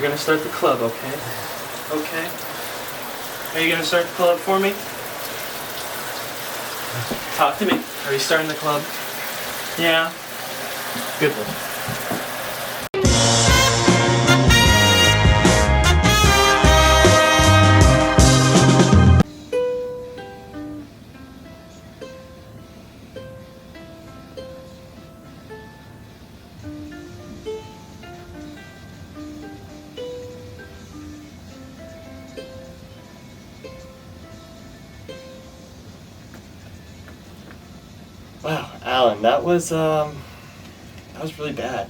gonna start the club, okay? Okay? Are you gonna start the club for me? Talk to me. Are you starting the club? Yeah? Good one. Wow, Alan, that was really bad.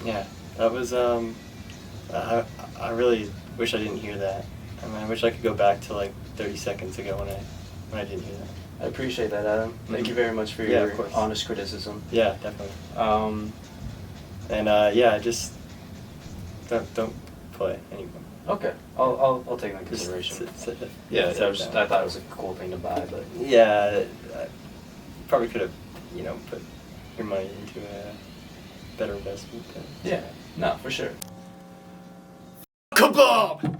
Yeah, that was I really wish I didn't hear that. I mean, I wish I could go back to like 30 seconds ago when I didn't hear that. I appreciate that, Adam. Thank you very much for Yeah, your of course. honest criticism. Yeah, definitely. And yeah, just don't play anymore. Okay, I'll take that into Just consideration. sit Yeah, sit down. I thought it was a cool thing to buy, but Yeah, I probably could have, put your money into a better investment. But yeah, no, for sure. Kaboom!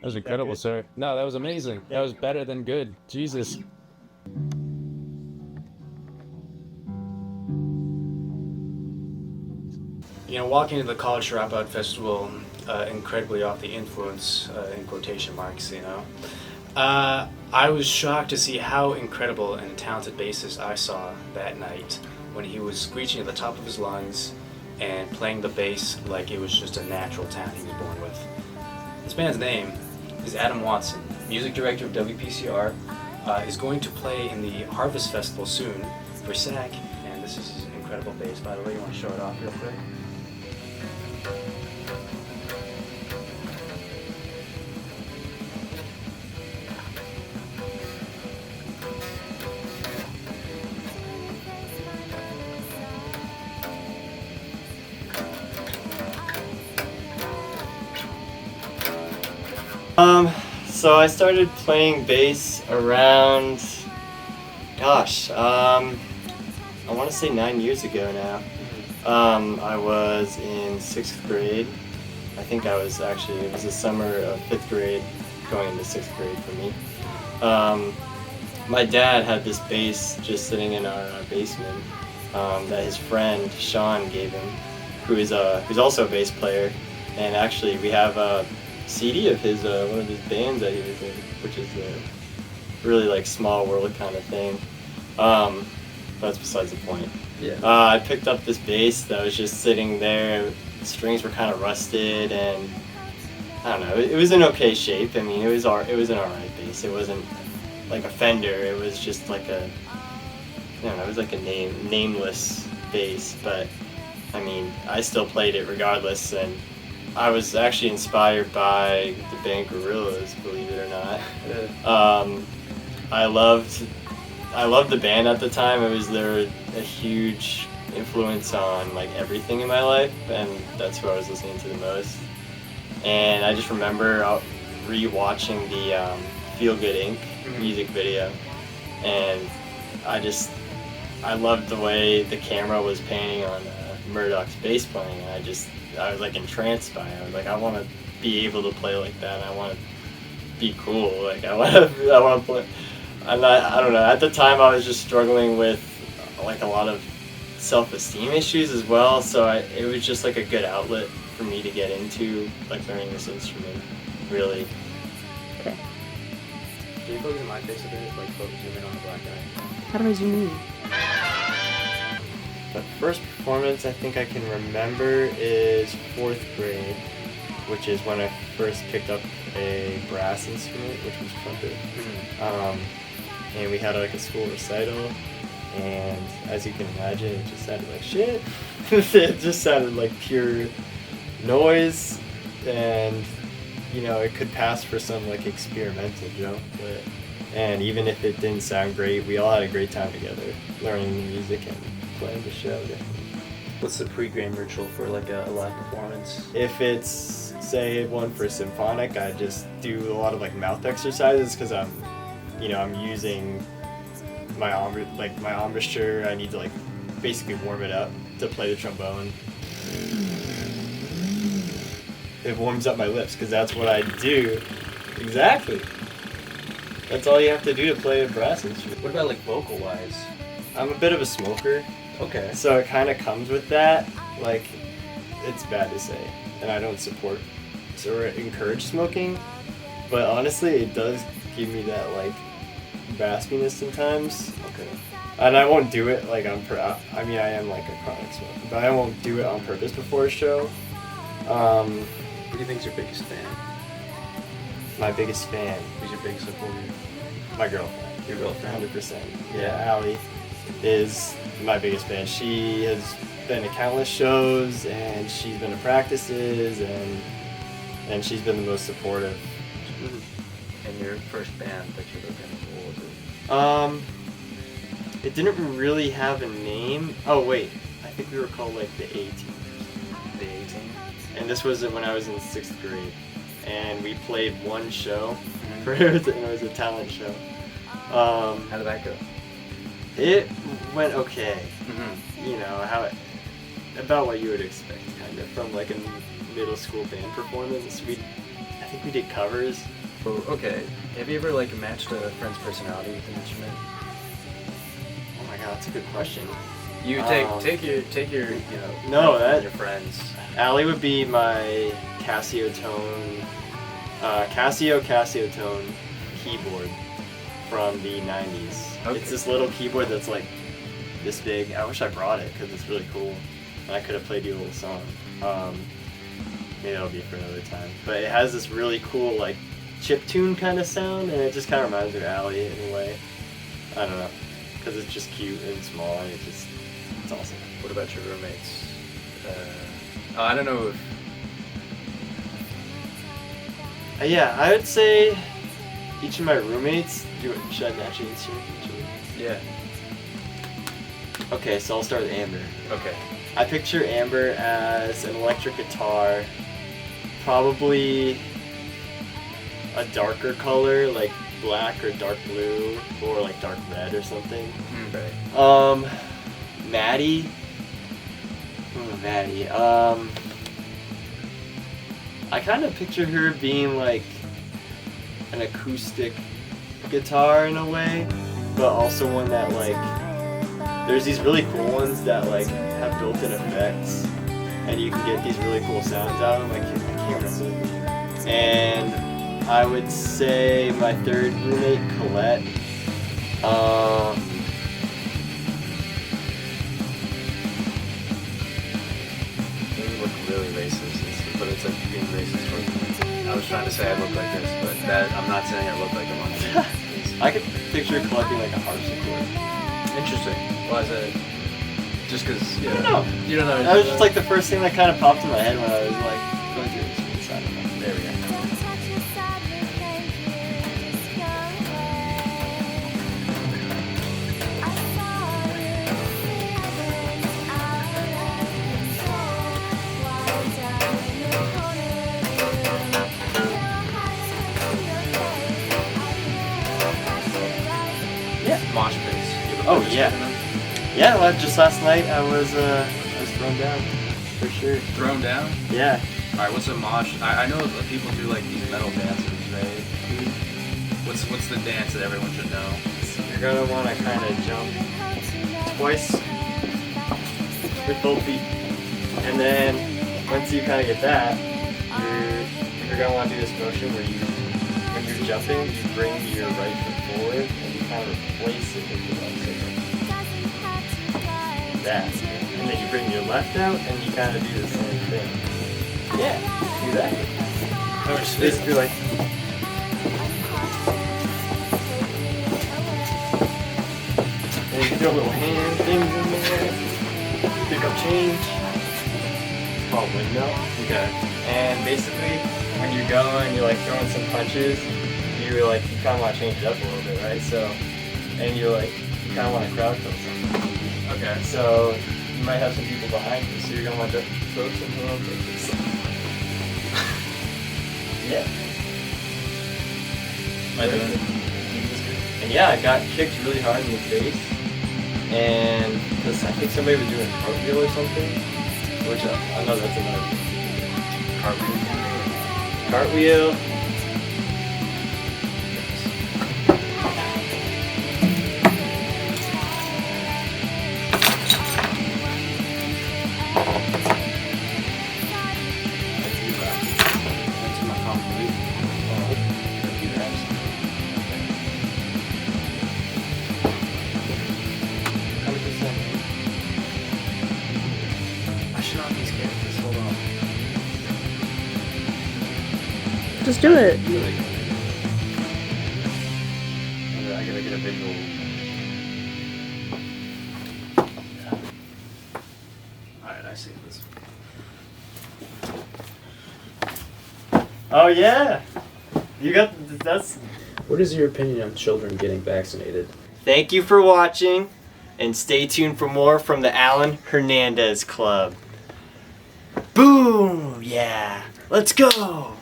That was incredible, sir. No, that was amazing. That was better than good. Jesus. Walking into the College Dropout Festival, incredibly off the influence, in quotation marks, I was shocked to see how incredible and talented bassist I saw that night when he was screeching at the top of his lungs and playing the bass like it was just a natural talent he was born with. This man's name is Adam Watson, music director of WPCR, is going to play in the Harvest Festival soon for SAC, and this is his incredible bass, by the way. You want to show it off real quick? So I started playing bass around, I want to say 9 years ago now. I was in 6th grade. I think it was the summer of 5th grade going into 6th grade for me. My dad had this bass just sitting in our basement that his friend Sean gave him, who's also a bass player, and actually we have a CD of his one of his bands that he was in, which is a really like small world kind of thing. But that's besides the point. Yeah. I picked up this bass that was just sitting there. The strings were kind of rusted, and I don't know. It was in okay shape. I mean, it was an alright bass. It wasn't like a Fender. It was just like I don't know. It was like a nameless bass. But I mean, I still played it regardless, and I was actually inspired by the band Gorillaz, believe it or not. I loved the band at the time. They were a huge influence on like everything in my life, and that's who I was listening to the most. And I just remember re-watching the Feel Good Inc. music video, and I loved the way the camera was panning on Murdoch's bass playing, and I was like entranced by it. I was like, I want to be able to play like that. I want to be cool. Like I want to play. I don't know. At the time, I was just struggling with like a lot of self-esteem issues as well. So it was just like a good outlet for me to get into like learning this instrument. Really. Okay. Can you focus on my face a bit? Like focus zoom in on the black guy. How do I zoom in? The first performance I think I can remember is 4th grade, which is when I first picked up a brass instrument, which was trumpet. And we had like a school recital, and as you can imagine, it just sounded like shit. It just sounded like pure noise, and you know, it could pass for some like experimental joke, and even if it didn't sound great, we all had a great time together, learning the music and playing the show. What's the pre-game ritual for like a live performance? If it's, say, one for symphonic, I just do a lot of like mouth exercises because I'm using my embouchure. I need to like basically warm it up to play the trombone. It warms up my lips because that's what I do. Exactly. That's all you have to do to play a brass instrument. What about like vocal-wise? I'm a bit of a smoker. Okay. So it kind of comes with that. Like, it's bad to say, and I don't support or encourage smoking, but honestly, it does give me that like raspiness sometimes. Okay. And I won't do it like I mean, I am like a chronic smoker, but I won't do it on purpose before a show. Who do you think's your biggest fan? My biggest fan, Who's your biggest supporter? my girlfriend. Your girlfriend? 100%. Yeah, Allie is my biggest fan. She has been to countless shows, and she's been to practices, and she's been the most supportive. And your first band that you were in, what was it? It didn't really have a name. Oh wait, I think we were called like the A-Team. The A-Team? And this was when I was in 6th grade, and we played one show. It was a talent show. How did that go? It went okay. Mm-hmm. You know, about what you would expect, kind of, from like a middle school band performance. I think we did covers. Oh, okay. Have you ever like matched a friend's personality with an instrument? Oh my god, that's a good question. You take your No, that- your friends. Allie would be my Casio tone keyboard from the 90s. Okay. It's this little keyboard that's like this big. I wish I brought it because it's really cool, and I could have played you a little song. Maybe that'll be for another time. But it has this really cool like chiptune kind of sound, and it just kind of reminds me of Allie in a way. I don't know, because it's just cute and small, and it's awesome. What about your roommates? I don't know if... Yeah, I would say each of my roommates should I naturally insert each of them? Yeah. Okay, so I'll start with Amber. Okay. I picture Amber as an electric guitar, probably a darker color, like black or dark blue, or like dark red or something. Okay. Maddie. I kind of picture her being like an acoustic guitar in a way, but also one that like, there's these really cool ones that like have built-in effects, and you can get these really cool sounds out of them. I can't remember. And I would say my third roommate, Colette. Maybe look really racist, but it's like being racist towards I was trying to say I look like this, but that I'm not saying I look like a monkey. I could picture collecting like a harpsichord. Interesting. Why is that? Just because I don't know. you don't know. That was just like the first thing that kind of popped in my head when I was like going through this. I don't know. There we go. Yeah. Mosh pits. You ever Oh, participate yeah. in them? Yeah, well, just last night I was thrown down for sure. Thrown down. Yeah. All right. What's a mosh? I know that people do like these metal dances, right? What's the dance that everyone should know? You're gonna want to kind of jump twice with both feet, and then once you kind of get that, you're gonna want to do this motion where when you're jumping, you bring your right foot forward and you kind of replace it with your left foot. That, and then you bring your left out and you kind of do the same thing. Yeah, exactly. It's basically like. And you can do a little hand things in there. Pick up change. It's called windmill. Okay. And basically, when you're going, you're like throwing some punches. You kind of want to change it up a little bit, right? So, and you kind of want to crowd kill something. Okay. So you might have some people behind you, so you're gonna want to throw some little punches. Yeah. Am I doing it? And yeah, I got kicked really hard in the face, and because I think somebody was doing a cartwheel or something, which I know that's another cartwheel. That's my compliment. I should not be scared of this. Hold on. Just do it. I gotta get a visual. Alright, I see this. Oh yeah, you got that's. What is your opinion on children getting vaccinated? Thank you for watching, and stay tuned for more from the Alan Hernandez Club. Boom! Yeah, let's go.